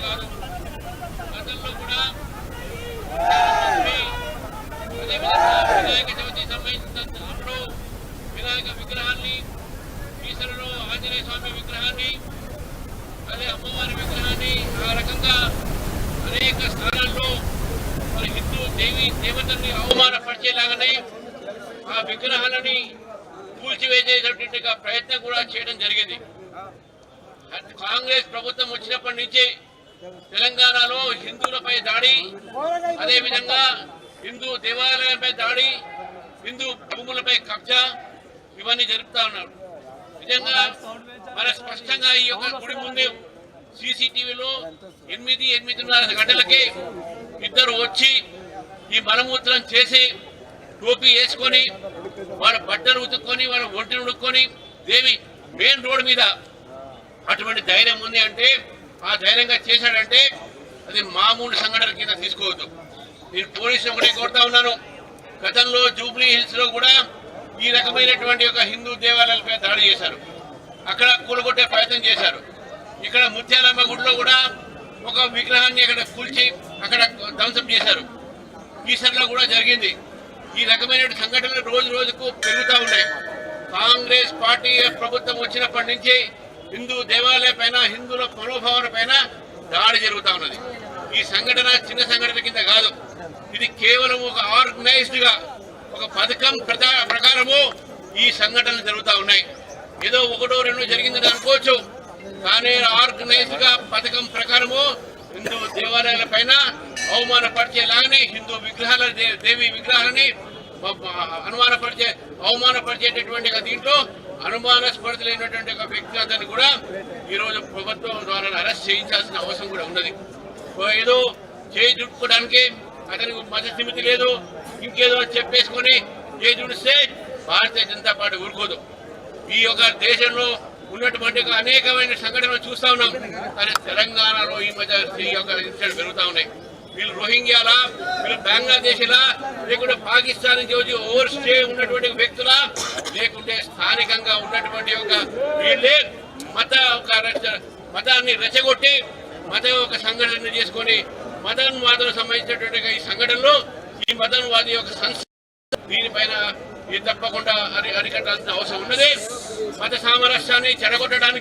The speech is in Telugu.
కాదు. గతంలో కూడా వినాయక చవితి సంబంధించినప్పుడు వినాయక విగ్రహాన్ని, ఈశ్వరులో ఆంజనేయ స్వామి విగ్రహాన్ని, అదే అమ్మవారి విగ్రహాన్ని ఆ రకంగా అనేక స్థానాల్లో మన హిందూ దేవతల్ని అవమానపరిచేలాగానే ఆ విగ్రహాలని కూల్చివేసేటటువంటి ప్రయత్నం కూడా చేయడం జరిగింది. కాంగ్రెస్ ప్రభుత్వం వచ్చినప్పటి నుంచి తెలంగాణలో హిందువులపై దాడి, అదేవిధంగా హిందూ దేవాలయాలపై దాడి, హిందూ భూములపై కబ్జా ఇవన్నీ జరుపుతా ఉన్నారు. నిజంగా మన స్పష్టంగా ఈ యొక్క గుడి ముందే సీసీటీవీలో 8:30 గంటలకి ఇద్దరు వచ్చి ఈ మలమూత్రం చేసి టోపీ వేసుకొని వాళ్ళ బట్టలు ఉతుక్కొని వాళ్ళ ఒంటిని ఉడుక్కొని దేవి మెయిన్ రోడ్ మీద అటువంటి ధైర్యం ఉంది అంటే, ఆ ధైర్యంగా చేశాడంటే అది మామూలు సంఘటన కింద తీసుకోవద్దు. నేను పోలీసులు ఒకటే కోరుతా ఉన్నాను. గతంలో జూబ్లీ హిల్స్ లో కూడా ఈ రకమైనటువంటి ఒక హిందూ దేవాలయాలపై దాడి చేశారు, అక్కడ కూలగొట్టే ప్రయత్నం చేశారు. ఇక్కడ ముత్యాలమ్మ గుడిలో కూడా ఒక విగ్రహాన్ని అక్కడ కూల్చి అక్కడ ధ్వంసం చేశారు. ఈసర్లో కూడా జరిగింది. ఈ రకమైన సంఘటనలు రోజు రోజుకు పెరుగుతూ ఉన్నాయి. కాంగ్రెస్ పార్టీ ప్రభుత్వం వచ్చినప్పటి నుంచి హిందూ దేవాలయ పైన, హిందువుల మనోభావన పైన దాడి జరుగుతూ ఉన్నది. ఈ సంఘటన చిన్న సంఘటన కింద కాదు, ఇది కేవలం ఒక ఆర్గనైజ్డ్ గా ఒక పథకం ప్రకారము ఈ సంఘటనలు జరుగుతూ ఉన్నాయి. ఏదో ఒకటో రెండో జరిగిందని అనుకోవచ్చు, కానీ ఆర్గనైజ్డ్ గా పథకం ప్రకారము హిందూ దేవాలయాల పైన అవమానపరిచేలాగానే హిందూ విగ్రహాల దేవి విగ్రహాలని అవమానపరిచేటటువంటి దీంట్లో అనుమానాస్పదమైనటువంటి ఒక వ్యక్తిగతాన్ని కూడా ఈరోజు ప్రభుత్వం ద్వారా అరెస్ట్ చేయించాల్సిన అవసరం కూడా ఉన్నది. ఏదో చేయి చుట్టుకోవడానికి అతనికి మతస్థిమితి లేదు, ఇంకేదో చెప్పేసుకొని చేయి చుడిస్తే భారతీయ జనతా పార్టీ ఊరుకోదు. ఈ యొక్క దేశంలో ఉన్నటువంటి అనేకమైన సంఘటనలు చూస్తా ఉన్నాం. కానీ తెలంగాణలో ఈ మధ్య ఈ యొక్క ఇన్సిడెంట్ పెరుగుతూ ఉన్నాయి. వీళ్ళు రోహింగ్యాలా, వీళ్ళు బంగ్లాదేశీలా, లేకుంటే పాకిస్తాన్ నుంచి వచ్చి ఓవర్ స్టే ఉన్నటువంటి వ్యక్తులా, లేకుంటే స్థానికంగా ఉన్నటువంటి ఒక వీళ్ళే మతాన్ని రెచ్చగొట్టి మత ఒక సంఘటన చేసుకొని మతన్వాదులకు సంబంధించినటువంటి ఈ సంఘటనలో ఈ మతన్వాది యొక్క సంస్థ దీనిపైన ఇది తప్పకుండా అరికట్టాల్సిన అవసరం ఉన్నది. మత సామరస్యాన్ని చెడగొట్టడానికి